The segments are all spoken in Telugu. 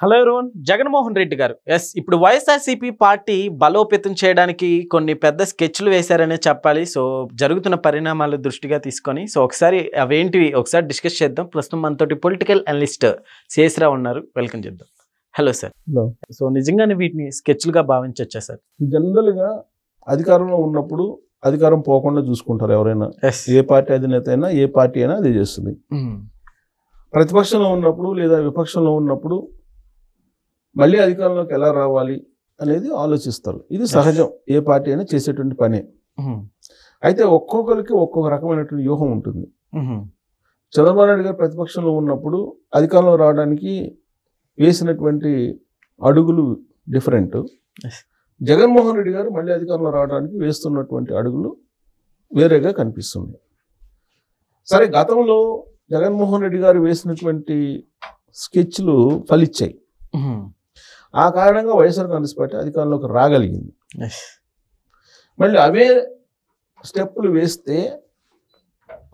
హలో ఎవరీవన్, జగన్మోహన్ రెడ్డి గారు ఇప్పుడు వైఎస్ఆర్సీపీ పార్టీ బలోపేతం చేయడానికి కొన్ని పెద్ద స్కెచ్లు వేశారనే చెప్పాలి. సో జరుగుతున్న పరిణామాల దృష్టిగా తీసుకొని ఒకసారి అవేంటివి ఒకసారి డిస్కస్ చేద్దాం. ప్రస్తుతం మనతోటి పొలిటికల్ అనలిస్ట్ శేషరావు ఉన్నారు, వెల్కమ్ చేద్దాం. Hello sir. సో నిజంగానే వీటిని స్కెచ్లుగా భావించవచ్చా సార్? జనరల్గా అధికారంలో ఉన్నప్పుడు అధికారం పోకుండా చూసుకుంటారు ఎవరైనా. ఏ పార్టీ అధినేత అయినా ఏ పార్టీ అయినా అదే చేస్తుంది. ప్రతిపక్షంలో ఉన్నప్పుడు లేదా విపక్షంలో ఉన్నప్పుడు మళ్ళీ అధికారంలోకి ఎలా రావాలి అనేది ఆలోచిస్తారు. ఇది సహజం, ఏ పార్టీ అయినా చేసేటువంటి పనే. అయితే ఒక్కొక్కరికి ఒక్కొక్క రకమైనటువంటి వ్యూహం ఉంటుంది. చంద్రబాబు నాయుడు గారు ప్రతిపక్షంలో ఉన్నప్పుడు అధికారంలో రావడానికి వేసినటువంటి అడుగులు డిఫరెంట్. జగన్మోహన్ రెడ్డి గారు మళ్ళీ అధికారంలో రావడానికి వేస్తున్నటువంటి అడుగులు వేరేగా కనిపిస్తుంది. సరే, గతంలో జగన్మోహన్ రెడ్డి గారు వేసినటువంటి స్కెచ్లు ఫలిచ్చాయి. ఆ కారణంగా వైఎస్ఆర్ కాంగ్రెస్ పార్టీ అధికారంలోకి రాగలిగింది. మళ్ళీ అవే స్టెప్పులు వేస్తే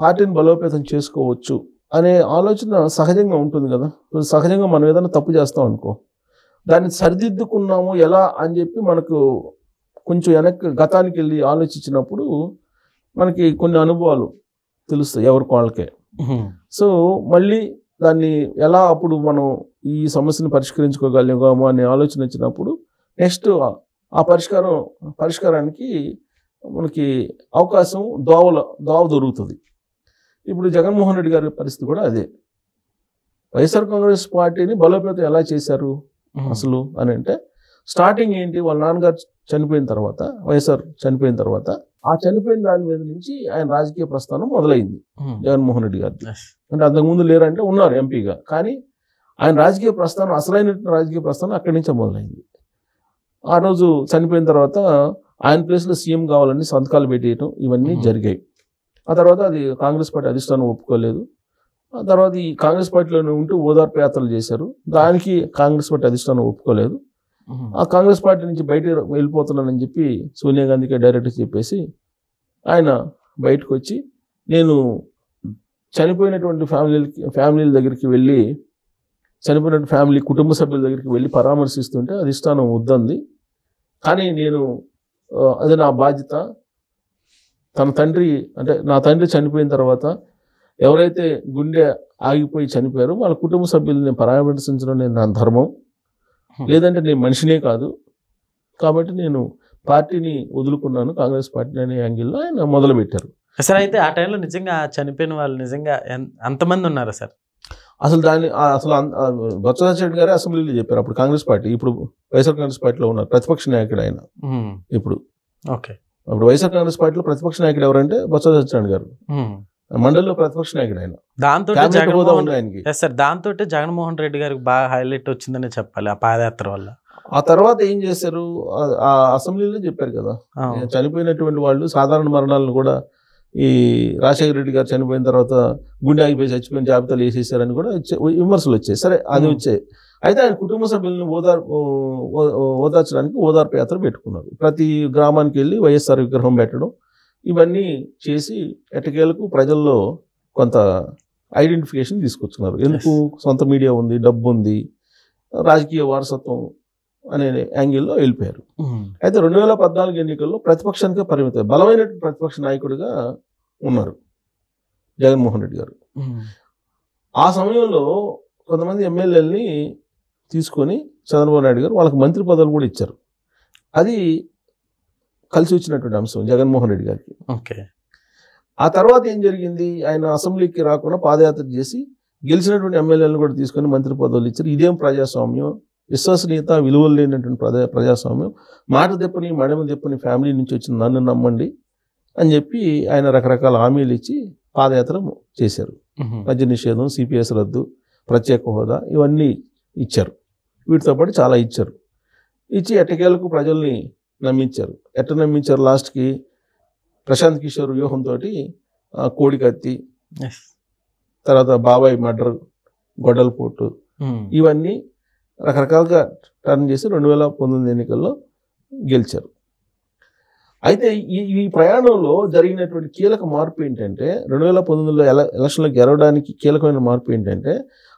పార్టీని బలోపేతం చేసుకోవచ్చు అనే ఆలోచన సహజంగా ఉంటుంది కదా. సహజంగా మనం ఏదైనా తప్పు చేస్తాం అనుకో, దాన్ని సరిదిద్దుకున్నాము ఎలా అని చెప్పి మనకు కొంచెం వెనక్కి గతానికి వెళ్ళి ఆలోచించినప్పుడు మనకి కొన్ని అనుభవాలు తెలుస్తాయి ఎవరికి వాళ్ళకే. సో మళ్ళీ దాన్ని ఎలా అప్పుడు మనం ఈ సమస్యను పరిష్కరించుకోగలిగాము అనే ఆలోచన వచ్చినప్పుడు నెక్స్ట్ ఆ పరిష్కారానికి మనకి అవకాశం దోవ దొరుకుతుంది. ఇప్పుడు జగన్మోహన్ రెడ్డి గారి పరిస్థితి కూడా అదే. వైఎస్ఆర్ కాంగ్రెస్ పార్టీని బలోపేతం ఎలా చేశారు అసలు అని అంటే, స్టార్టింగ్ ఏంటి, వాళ్ళ నాన్నగారు చనిపోయిన తర్వాత, వైఎస్ఆర్ చనిపోయిన తర్వాత ఆ చనిపోయిన దాని మీద నుంచి ఆయన రాజకీయ ప్రస్థానం మొదలైంది జగన్మోహన్ రెడ్డి గారి. అంటే అంతకుముందు లేరంటే ఉన్నారు ఎంపీగా, కానీ ఆయన రాజకీయ ప్రస్థానం, అసలైన రాజకీయ ప్రస్థానం అక్కడి నుంచే మొదలైంది. ఆ రోజు చనిపోయిన తర్వాత ఆయన ప్లేస్లో సీఎం కావాలని సంతకాలు పెట్టేయటం ఇవన్నీ జరిగాయి. ఆ తర్వాత అది కాంగ్రెస్ పార్టీ అధిష్టానం ఒప్పుకోలేదు. ఆ తర్వాత ఈ కాంగ్రెస్ పార్టీలోనే ఉంటూ ఓదార్పు యాత్రలు చేశారు, దానికి కాంగ్రెస్ పార్టీ అధిష్టానం ఒప్పుకోలేదు. ఆ కాంగ్రెస్ పార్టీ నుంచి బయట వెళ్ళిపోతున్నానని చెప్పి సోనియా గాంధీకి డైరెక్ట్ చెప్పేసి ఆయన బయటకు వచ్చి, నేను చనిపోయినటువంటి ఫ్యామిలీల దగ్గరికి వెళ్ళి, చనిపోయినటువంటి ఫ్యామిలీ కుటుంబ సభ్యుల దగ్గరికి వెళ్ళి పరామర్శిస్తుంటే అధిష్టానం వద్దంది, కానీ నేను అది నా బాధ్యత. తన తండ్రి అంటే నా తండ్రి చనిపోయిన తర్వాత ఎవరైతే గుండె ఆగిపోయి చనిపోయారో వాళ్ళ కుటుంబ సభ్యుల్ని పరామర్శించడం నేను నా ధర్మం, లేదంటే నేను మనిషినే కాదు, కాబట్టి నేను పార్టీని వదులుకున్నాను, కాంగ్రెస్ పార్టీ అనే యాంగిల్లో ఆయన మొదలుపెట్టారు. సార్ అయితే ఆ టైంలో నిజంగా చనిపోయిన వాళ్ళు నిజంగా అంతమంది ఉన్నారా సార్? అసలు బొత్స సత్యనారాయణ గారే అసెంబ్లీలో చెప్పారు. అప్పుడు కాంగ్రెస్ పార్టీ, ఇప్పుడు వైఎస్ఆర్ కాంగ్రెస్ పార్టీలో ఉన్నారు ప్రతిపక్ష నాయకుడు ఆయన. ఇప్పుడు వైఎస్ఆర్ కాంగ్రెస్ పార్టీలో ప్రతిపక్ష నాయకుడు ఎవరంటే బొత్స సత్యనారాయణ గారు, మండలిలో ప్రతిపక్ష నాయకుడు ఆయన. దాంతో జగన్మోహన్ రెడ్డి గారికి బాగా హైలైట్ వచ్చిందని చెప్పాలి ఆ పాదయాత్ర వల్ల. ఆ తర్వాత ఏం చేశారు, ఆ అసెంబ్లీలో చెప్పారు కదా, చనిపోయినటువంటి వాళ్ళు సాధారణ మరణాలను కూడా ఈ రాజశేఖర రెడ్డి గారు చనిపోయిన తర్వాత గుండె ఆగిపోయి చచ్చిపోయిన జాబితాలు వేసేసారని కూడా విమర్శలు వచ్చాయి. సరే, అది వచ్చాయి. అయితే ఆయన కుటుంబ సభ్యులను ఓదార్చడానికి ఓదార్పు యాత్ర పెట్టుకున్నారు. ప్రతి గ్రామానికి వెళ్ళి వైఎస్ఆర్ విగ్రహం పెట్టడం, ఇవన్నీ చేసి ఎట్టకేలకు ప్రజల్లో కొంత ఐడెంటిఫికేషన్ తీసుకొచ్చుకున్నారు. ఎందుకు, సొంత మీడియా ఉంది, డబ్బు ఉంది, రాజకీయ వారసత్వం అనే యాంగిల్లో వెళ్ళిపోయారు. అయితే 2014 ఎన్నికల్లో ప్రతిపక్షానికే పరిమితం, బలమైన ప్రతిపక్ష నాయకుడిగా ఉన్నారు జగన్మోహన్ రెడ్డి గారు. ఆ సమయంలో కొంతమంది ఎమ్మెల్యేలని తీసుకొని చంద్రబాబు నాయుడు గారు వాళ్ళకి మంత్రి పదవులు కూడా ఇచ్చారు. అది కలిసి వచ్చినటువంటి అంశం జగన్మోహన్ రెడ్డి గారికి. ఆ తర్వాత ఏం జరిగింది, ఆయన అసెంబ్లీకి రాకుండా పాదయాత్ర చేసి గెలిచినటువంటి ఎమ్మెల్యేలను కూడా తీసుకొని మంత్రి పదవులు ఇచ్చారు. ఇదేం ప్రజాస్వామ్యం, విశ్వసనీయత, విలువలు లేనటువంటి ప్రజాస్వామ్యం, మాట తెప్పని మడమ తెప్పని ఫ్యామిలీ నుంచి వచ్చిన నన్ను నమ్మండి అని చెప్పి ఆయన రకరకాల హామీలు ఇచ్చి పాదయాత్ర చేశారు. మద్య నిషేధం, సిపిఎస్ రద్దు, ప్రత్యేక హోదా, ఇవన్నీ ఇచ్చారు. వీటితో పాటు చాలా ఇచ్చారు. ఇచ్చి ఎట్టకేలకు ప్రజల్ని నమ్మించారు. ఎట్ట నమ్మించారు, లాస్ట్కి ప్రశాంత్ కిషోర్ వ్యూహంతో కోడికత్తి, తర్వాత బాబాయ్ మర్డర్, గొడ్డలపోటు, ఇవన్నీ రకరకాలుగా టర్న్ చేసి 2019 ఎన్నికల్లో గెలిచారు. అయితే ఈ ప్రయాణంలో జరిగినటువంటి కీలక మార్పు ఏంటంటే 2019లో ఎలక్షన్లో గెలవడానికి కీలకమైన మార్పు ఏంటంటే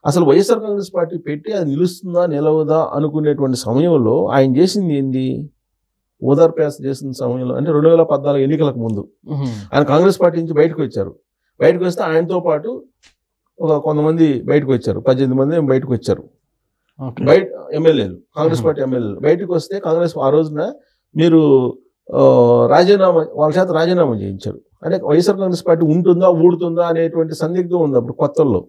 అసలు వైఎస్ఆర్ కాంగ్రెస్ పార్టీ పెట్టి అది నిలుస్తుందా నిలవదా అనుకునేటువంటి సమయంలో ఆయన చేసింది ఏంది? ఓదార్పేస చేసిన సమయంలో అంటే 2014 ఎన్నికలకు ముందు ఆయన కాంగ్రెస్ పార్టీ నుంచి బయటకు వచ్చారు. బయటకు వస్తే ఆయనతో పాటు కొంతమంది బయటకు వచ్చారు, 18 మంది బయటకు వచ్చారు. బయట ఎమ్మెల్యేలు, కాంగ్రెస్ పార్టీ ఎమ్మెల్యేలు బయటకు వస్తే కాంగ్రెస్ ఆ రోజున మీరు వాళ్ళ చేత రాజీనామా చేయించారు. అంటే వైఎస్ఆర్ కాంగ్రెస్ పార్టీ ఉంటుందా ఊడుతుందా అనేటువంటి సందిగ్ధం ఉంది అప్పుడు కొత్తల్లో.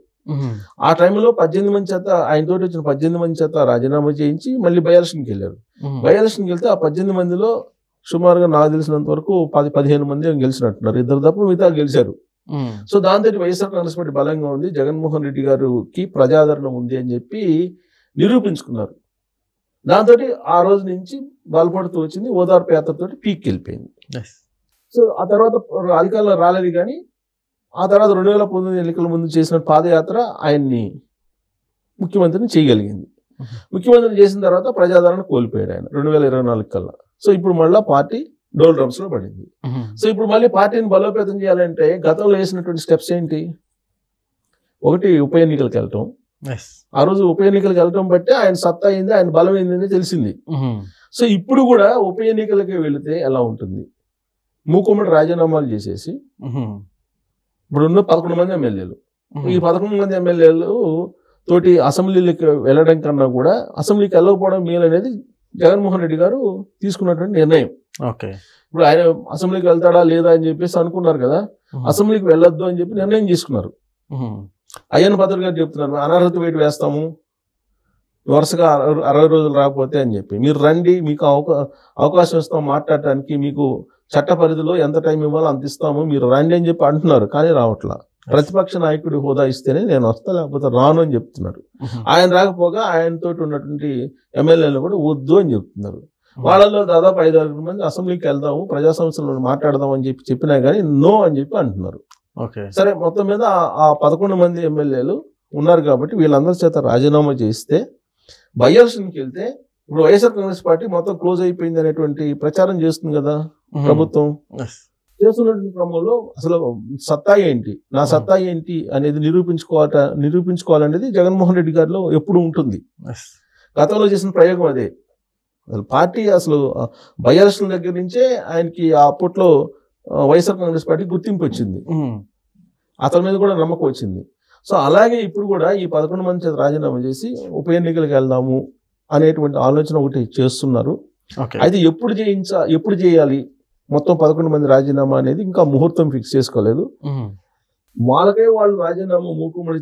ఆ టైంలో 18 మంది చేత ఆయనతో వచ్చిన 18 మంది చేత రాజీనామా చేయించి మళ్ళీ బై ఎలక్షన్కి వెళ్ళారు. బై ఎలక్షన్కి వెళ్తే ఆ 18 మందిలో సుమారుగా నాకు తెలిసినంత వరకు 10-15 మంది గెలిచినట్టున్నారు. 2 తప్ప మిగతా గెలిచారు. సో దాంతో వైఎస్ఆర్ కాంగ్రెస్ పార్టీ బలంగా ఉంది, జగన్మోహన్ రెడ్డి గారికి ప్రజాదరణ ఉంది అని చెప్పి నిరూపించుకున్నారు. దాంతో ఆ రోజు నుంచి బలపడుతూ వచ్చింది, ఓదార్పు యాత్రతో పీక్ వెళ్ళిపోయింది. సో ఆ తర్వాత అధికారంలో రాలేదు, కానీ ఆ తర్వాత 2019 ఎన్నికల ముందు చేసిన పాదయాత్ర ఆయన్ని ముఖ్యమంత్రిని చేయగలిగింది. ముఖ్యమంత్రిని చేసిన తర్వాత ప్రజాదరణ కోల్పోయాడు ఆయన 2024 కల్లా. సో ఇప్పుడు మళ్ళీ పార్టీ డోల్ డ్రమ్స్ లో పడింది. సో ఇప్పుడు మళ్ళీ పార్టీని బలోపేతం చేయాలంటే గతంలో వేసినటువంటి స్టెప్స్ ఏంటి? ఒకటి ఉప ఎన్నికలకు వెళ్ళటం. ఆ రోజు ఉప ఎన్నికలకు వెళ్ళటం బట్టి ఆయన సత్తా అయింది, ఆయన బలం అయింది తెలిసింది. సో ఇప్పుడు కూడా ఉప ఎన్నికలకి వెళితే ఎలా ఉంటుంది? మూకుమ్మడి రాజీనామాలు చేసేసి ఇప్పుడున్న 11 మంది ఎమ్మెల్యేలు, ఈ 11 మంది ఎమ్మెల్యేలు తోటి అసెంబ్లీకి వెళ్ళడం కన్నా కూడా అసెంబ్లీకి వెళ్ళకపోవడం మేలు అనేది జగన్మోహన్ రెడ్డి గారు తీసుకున్నటువంటి నిర్ణయం. ఇప్పుడు ఆయన అసెంబ్లీకి వెళ్తాడా లేదా అని చెప్పేసి అనుకున్నారు కదా, అసెంబ్లీకి వెళ్ళొద్దు అని చెప్పి నిర్ణయం తీసుకున్నారు. అయ్యన్న పాత్రుడు గారు చెప్తున్నారు, అనర్హత వేటు వేస్తాము వరుసగా 60 రోజులు రాకపోతే అని చెప్పి, మీరు రండి, మీకు అవకాశం ఇస్తాం మాట్లాడటానికి, మీకు చట్ట పరిధిలో ఎంత టైం ఇవ్వాలో అంత ఇస్తాము, మీరు రండి అని చెప్పి అంటున్నారు. కానీ రావట్లా. ప్రతిపక్ష నాయకుడి హోదా ఇస్తేనే నేను వస్తా, లేకపోతే రాను అని చెప్తున్నారు. ఆయన రాకపోగా ఆయనతో ఉన్నటువంటి ఎమ్మెల్యేలు కూడా వద్దు అని చెప్తున్నారు. వాళ్ళలో దాదాపు 5-6 మంది అసెంబ్లీకి వెళ్దాము, ప్రజా సమస్యలను మాట్లాడదాం అని చెప్పి చెప్పినా కానీ నో అని చెప్పి అంటున్నారు. సరే, మొత్తం మీద ఆ 11 మంది ఎమ్మెల్యేలు ఉన్నారు కాబట్టి వీళ్ళందరి చేత రాజీనామా చేస్తే బై ఎలక్షన్కి వెళ్తే ఇప్పుడు వైఎస్ఆర్ కాంగ్రెస్ పార్టీ మొత్తం క్లోజ్ అయిపోయింది అనేటువంటి ప్రచారం చేస్తుంది కదా ప్రభుత్వం. చేస్తున్నటువంటి క్రమంలో అసలు సత్తా ఏంటి, నా సత్తా ఏంటి అనేది నిరూపించుకోవాలనేది జగన్మోహన్ రెడ్డి గారిలో ఎప్పుడు ఉంటుంది. గతంలో చేసిన ప్రయోగం అదే. అసలు పార్టీ అసలు బై ఎలక్షన్ దగ్గర నుంచే ఆయనకి అప్పట్లో వైఎస్ఆర్ కాంగ్రెస్ పార్టీ గుర్తింపు వచ్చింది, అతని మీద కూడా నమ్మకం వచ్చింది. సో అలాగే ఇప్పుడు కూడా ఈ 11 మంది చేత రాజీనామా చేసి ఉప ఎన్నికలకు వెళ్దాము అనేటువంటి ఆలోచన ఒకటి చేస్తున్నారు. అయితే ఎప్పుడు చేయాలి మొత్తం 11 మంది రాజీనామా అనేది ఇంకా ముహూర్తం ఫిక్స్ చేసుకోలేదు. వాళ్ళకే వాళ్ళు రాజీనామా మూకుమ్మడి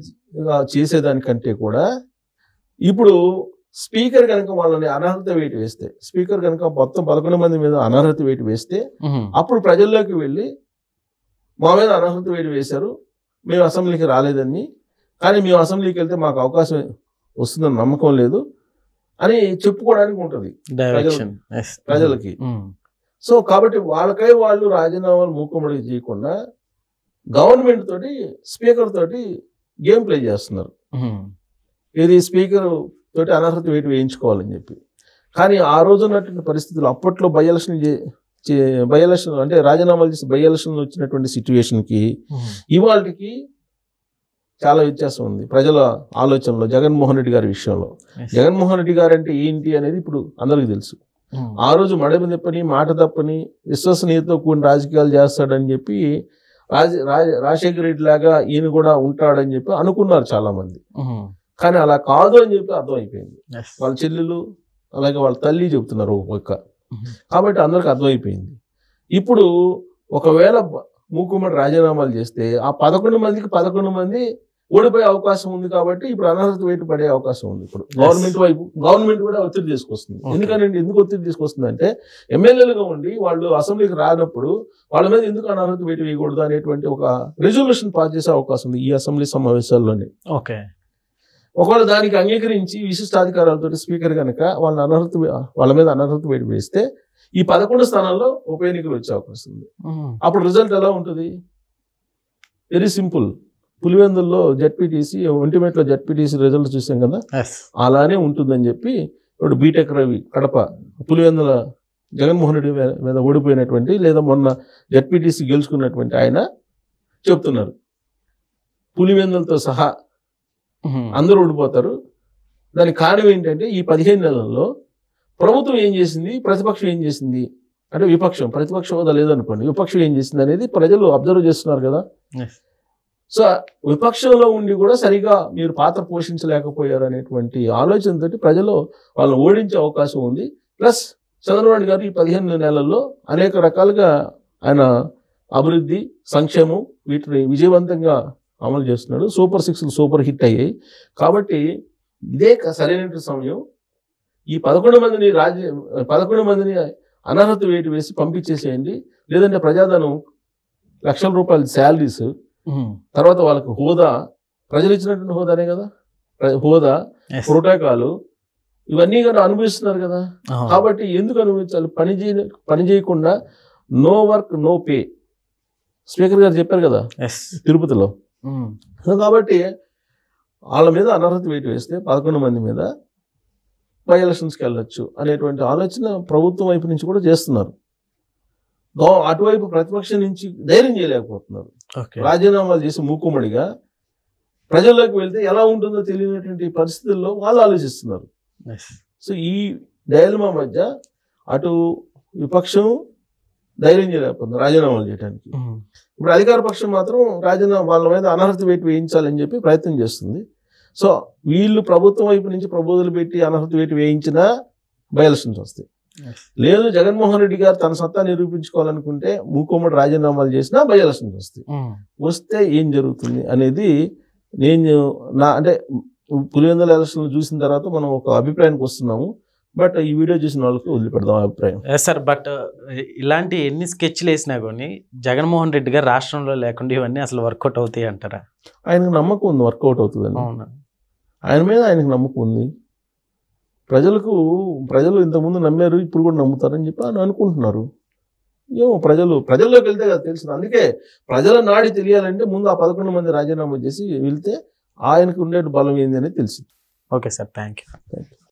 చేసేదానికంటే కూడా ఇప్పుడు స్పీకర్ కనుక వాళ్ళని అనర్హత వేటు వేస్తే, స్పీకర్ కనుక మొత్తం 11 మంది మీద అనర్హత వేటు వేస్తే అప్పుడు ప్రజల్లోకి వెళ్ళి మా మీద అనర్హత వేటు వేశారు, మేము అసెంబ్లీకి రాలేదని, కానీ మేము అసెంబ్లీకి వెళ్తే మాకు అవకాశం వస్తుందని నమ్మకం లేదు అని చెప్పుకోవడానికి ఉంటుంది ప్రజలకి. సో కాబట్టి వాళ్ళకై వాళ్ళు రాజీనామాలు మూకుమ్మడి చేయకుండా గవర్నమెంట్ తోటి స్పీకర్ తోటి గేమ్ ప్లే చేస్తున్నారు. ఇది స్పీకర్ తోటి అనర్హత వేటు వేయించుకోవాలని చెప్పి. కానీ ఆ రోజు ఉన్నటువంటి పరిస్థితులు అప్పట్లో బై ఎలక్షన్ అంటే రాజీనామాలు చేసి బై ఎలక్షన్ వచ్చినటువంటి సిచ్యువేషన్కి ఇవాళకి చాలా వ్యత్యాసం ఉంది ప్రజల ఆలోచనలో. జగన్మోహన్ రెడ్డి గారి విషయంలో జగన్మోహన్ రెడ్డి గారు అంటే ఏంటి అనేది ఇప్పుడు అందరికీ తెలుసు. ఆ రోజు మడమ తప్పని మాట తప్పని విశ్వసనీయతతో కూడిన రాజకీయాలు చేస్తాడని చెప్పి రాజశేఖర రెడ్డి లాగా ఈయన కూడా ఉంటాడని చెప్పి అనుకున్నారు చాలా మంది. కానీ అలా కాదు అని చెప్పి అర్థమైపోయింది. వాళ్ళ చెల్లెలు అలాగే వాళ్ళ తల్లి చెబుతున్నారు ఒక పక్క. కాబట్టి అందరికి అర్థమైపోయింది. ఇప్పుడు ఒకవేళ మూకుమ్మడి రాజీనామాలు చేస్తే ఆ 11 మందికి 11 మంది ఓడిపోయే అవకాశం ఉంది. కాబట్టి ఇప్పుడు అనర్హత వేటు పడే అవకాశం ఉంది. ఇప్పుడు గవర్నమెంట్ కూడా ఒత్తిడి తీసుకొస్తుంది. ఎందుకు ఒత్తిడి తీసుకొస్తుంది అంటే ఎమ్మెల్యేలుగా ఉండి వాళ్ళు అసెంబ్లీకి రానప్పుడు వాళ్ళ మీద ఎందుకు అనర్హత వేటు వేయకూడదు అనేటువంటి ఒక రెజల్యూషన్ పాస్ చేసే అవకాశం ఉంది ఈ అసెంబ్లీ సమావేశాల్లోనే. ఒకవేళ దానికి అంగీకరించి విశిష్టాధికారాలతో స్పీకర్ కనుక వాళ్ళ మీద అనర్హత వేటు వేస్తే ఈ 11 స్థానాల్లో ఉప ఎన్నికలు వచ్చే అవకాశం ఉంది. అప్పుడు రిజల్ట్ ఎలా ఉంటుంది? Very simple. పులివెందుల్లో జెడ్పీటీసీ, ఒంటిమిట్టలో జెడ్పీటీసీ రిజల్ట్ చూసాం కదా, అలానే ఉంటుందని చెప్పి ఇప్పుడు బీటెక్ రవి కడప పులివెందుల జగన్మోహన్ రెడ్డి మీద ఓడిపోయినటువంటి లేదా మొన్న జడ్పీటీసీ గెలుచుకున్నటువంటి ఆయన చెప్తున్నారు పులివెందులతో సహా అందరూ ఓడిపోతారు. దానికి కారణం ఏంటంటే ఈ 15 నెలల్లో ప్రభుత్వం ఏం చేసింది, ప్రతిపక్షం ఏం చేసింది, అంటే ప్రతిపక్ష హోదా లేదనుకోండి, విపక్షం ఏం చేసింది అనేది ప్రజలు అబ్జర్వ్ చేస్తున్నారు కదా. సో విపక్షంలో ఉండి కూడా సరిగా మీరు పాత్ర పోషించలేకపోయారు అనేటువంటి ఆలోచనతోటి ప్రజలు వాళ్ళని ఓడించే అవకాశం ఉంది. ప్లస్ చంద్రబాబు గారు ఈ 15 నెలల్లో అనేక రకాలుగా ఆయన అభివృద్ధి సంక్షేమం వీటిని విజయవంతంగా అమలు చేస్తున్నాడు. సూపర్ 6 సూపర్ హిట్ అయ్యాయి. కాబట్టి ఇదే సరైన సమయం. ఈ 11 మందిని అనర్హత వేటు వేసి పంపించేసేయండి. లేదంటే ప్రజాధనం లక్షల రూపాయల శాలరీస్, తర్వాత వాళ్ళకి హోదా, ప్రజలు ఇచ్చినటువంటి హోదానే కదా, హోదా ప్రోటోకాలు ఇవన్నీ కూడా అనుభవిస్తున్నారు కదా. కాబట్టి ఎందుకు అనుభవించాలి? పని చేయకుండా no work no pay, speaker గారు చెప్పారు కదా తిరుపతిలో. కాబట్టి వాళ్ళ మీద అనర్హత వేటు వేస్తే 11 మంది మీద బై ఎలక్షన్స్కి వెళ్ళొచ్చు అనేటువంటి ఆలోచన ప్రభుత్వం వైపు నుంచి కూడా చేస్తున్నారు. అటువైపు ప్రతిపక్షం నుంచి ధైర్యం చేయలేకపోతున్నారు. రాజీనామాలు చేసి మూకుమ్మడిగా ప్రజల్లోకి వెళ్తే ఎలా ఉంటుందో తెలియనటువంటి పరిస్థితుల్లో వాళ్ళు ఆలోచిస్తున్నారు. సో ఈ డైలమా మధ్య అటు విపక్షం ధైర్యం చేయలేకపోతుంది రాజీనామాలు చేయడానికి. ఇప్పుడు అధికార పక్షం మాత్రం వాళ్ళ మీద అనర్హత వేటు వేయించాలని చెప్పి ప్రయత్నం చేస్తుంది. సో వీళ్ళు ప్రభుత్వం వైపు నుంచి ప్రబోధనలు పెట్టి అనర్హత వేటు వేయించినా బై ఎలక్షన్స్ వస్తాయి. లేదు జగన్మోహన్ రెడ్డి గారు తన సత్తా నిరూపించుకోవాలనుకుంటే మూకుమ్మడి రాజీనామాలు చేసినా బై ఎలక్షన్స్ వస్తాయి. వస్తే ఏం జరుగుతుంది అనేది అంటే పులివెందుల ఎలక్షన్లు చూసిన తర్వాత మనం ఒక అభిప్రాయానికి వస్తున్నాము. బట్ ఈ వీడియో చూసిన వాళ్ళకి వదిలిపెడదాం అభిప్రాయం. సార్, బట్ ఇలాంటి ఎన్ని స్కెచ్లు వేసినా కానీ జగన్మోహన్ రెడ్డి గారు రాష్ట్రంలో లేకుండా ఇవన్నీ అసలు వర్కౌట్ అవుతాయి అంటారా? ఆయనకు నమ్మకం ఉంది వర్కౌట్ అవుతుందని. ఆయన మీద ఆయనకు నమ్మకం ఉంది. ప్రజలు ఇంతకుముందు నమ్మారు, ఇప్పుడు కూడా నమ్ముతారని చెప్పి ఆయన అనుకుంటున్నారు. ఏమో ప్రజల్లోకి వెళ్తే కదా తెలిసింది. అందుకే ప్రజల నాడి తెలియాలంటే ముందు ఆ 11 మంది రాజీనామా చేసి వెళ్తే ఆయనకు ఉండే బలం ఏంది అనేది తెలిసింది. Okay sir, thank you.